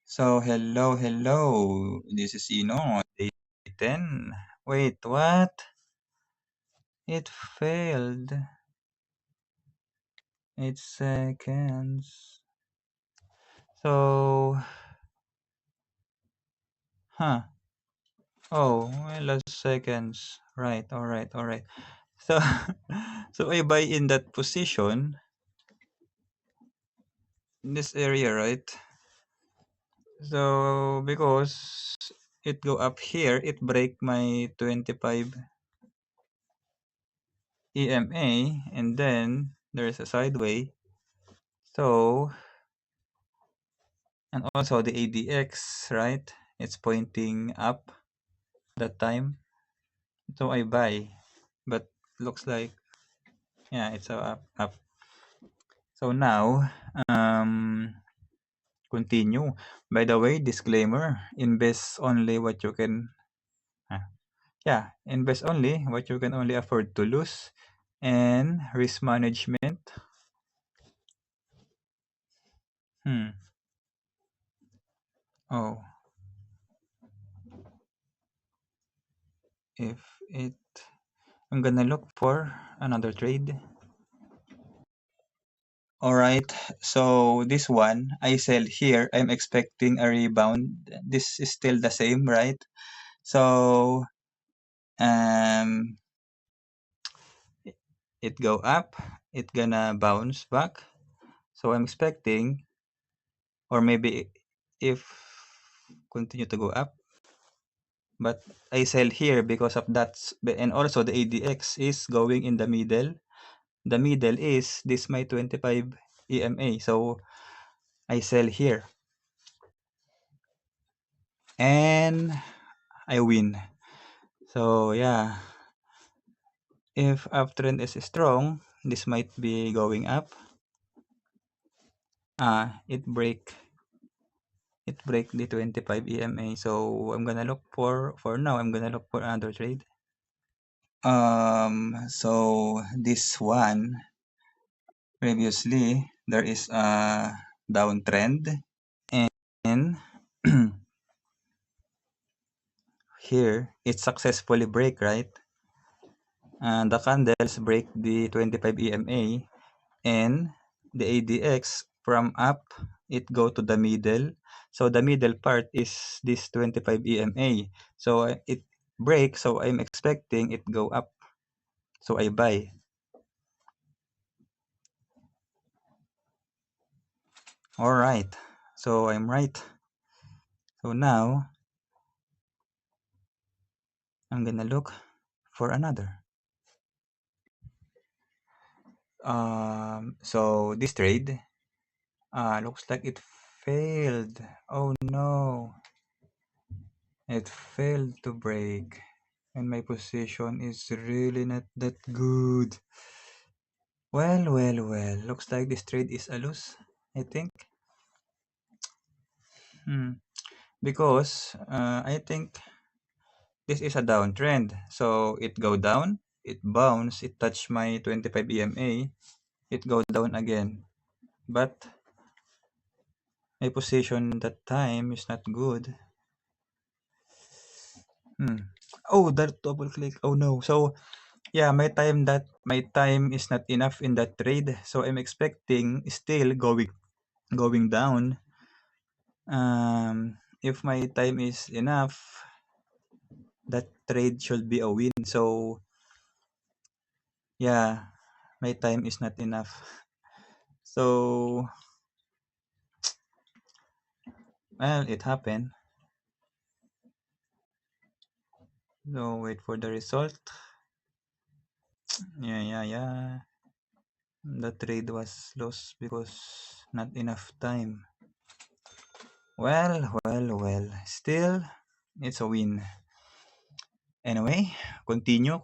So, hello. This is Ino, day 10. Wait, what? It failed. 8 seconds. So, huh. Oh, well, last seconds. Right, alright. So, so I buy in that position, in this area, right? So, because it go up here, it break my 25 EMA, and then there's a sideway. So, and also the ADX, right? It's pointing up that time. So I buy. But looks like, yeah, it's up. So now, continue. By the way, disclaimer, invest only what you can, invest only what you can only afford to lose. And risk management. Oh, if it, I'm gonna look for another trade. All right. So this one, I sell here. I'm expecting a rebound. This is still the same, right? So um, it go up. It gonna bounce back. So I'm expecting, or maybe if continue to go up, but I sell here because of that, and also the ADX is going in the middle. The middle is this my 25 EMA. So I sell here. And I win. So yeah, if uptrend is strong, this might be going up. It break the 25 EMA. So I'm gonna look for now. I'm gonna look for another trade. So this one previously there is a downtrend, and here it successfully break, right? And the candles break the 25 EMA, and the ADX from up, it go to the middle. So the middle part is this 25 EMA. So it breaks, so I'm expecting it go up. So I buy. All right. So I'm right. So now I'm gonna look for another. So this trade looks like it failed. Oh no. It failed to break. And my position is really not that good. Well. Looks like this trade is a loss, I think. Because I think this is a downtrend. So it go down, it bounce, it touch my 25 EMA, it go down again. But my position that time is not good. Oh, that double click. Oh no. So yeah, my time is not enough in that trade. So I'm expecting still going down. If my time is enough, that trade should be a win. So yeah, my time is not enough. So well, it happened. So wait for the result. Yeah. The trade was lost because not enough time. Well. Still, it's a win. Anyway, continue.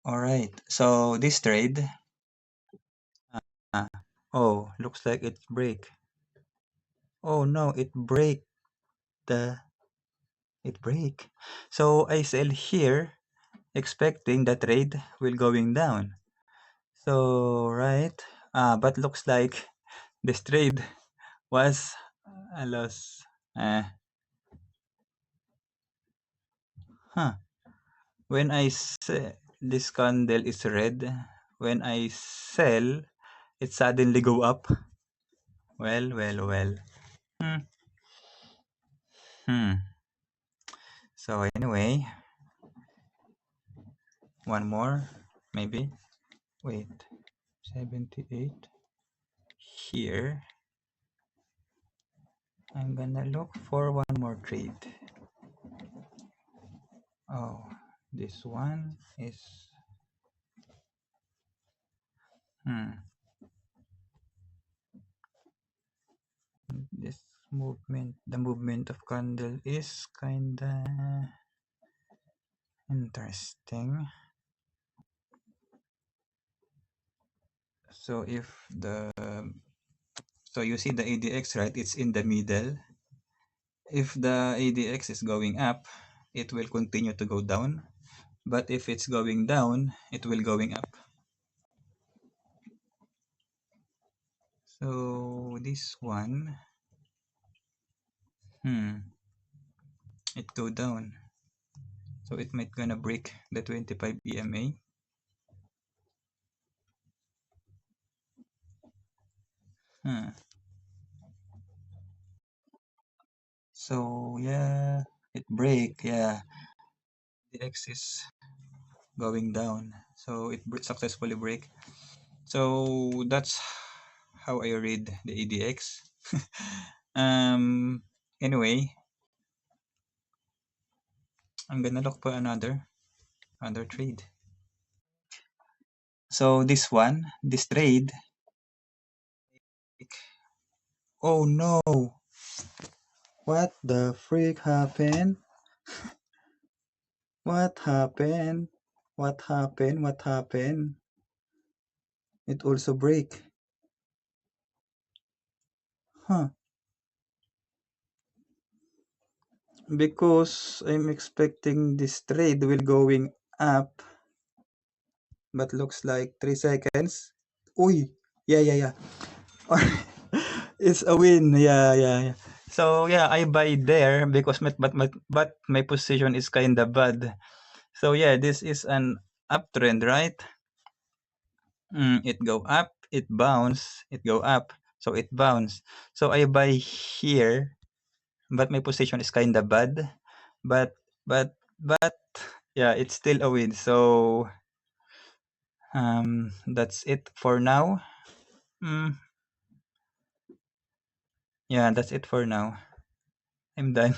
All right. So this trade, looks like it break. Oh no, it break. It break. So I sell here, expecting the trade will going down. So right, but looks like this trade was a loss. Uh, huh. When this candle is red, when I sell, it suddenly go up. Well, well, well. Hmm. Hmm. So anyway, one more, maybe. Wait, 78. Here, I'm gonna look for one more trade. Oh, this one is, hmm, this movement, the movement of candle is kinda interesting. So if the, so you see the ADX, right? It's in the middle. If the ADX is going up, it will continue to go down. But if it's going down, it will going up. So this one, it go down. So it might gonna break the 25 EMA. Huh. So yeah, it break. Yeah, the X is going down. So it successfully break. So that's how I read the ADX. um. Anyway, I'm gonna look for another trade. So this one, this trade. Oh no! What the freak happened? What happened? What happened? What happened? It also break. Huh. Because I'm expecting this trade will going up, but looks like 3 seconds. Uy! Yeah, yeah, yeah. It's a win. Yeah, yeah, yeah. So yeah, I buy there because but my position is kinda bad. So yeah, this is an uptrend, right? It go up, it bounce, it go up, so it bounce. So I buy here, but my position is kinda bad. But but yeah, it's still a win. So that's it for now. Mm, yeah, that's it for now. I'm done.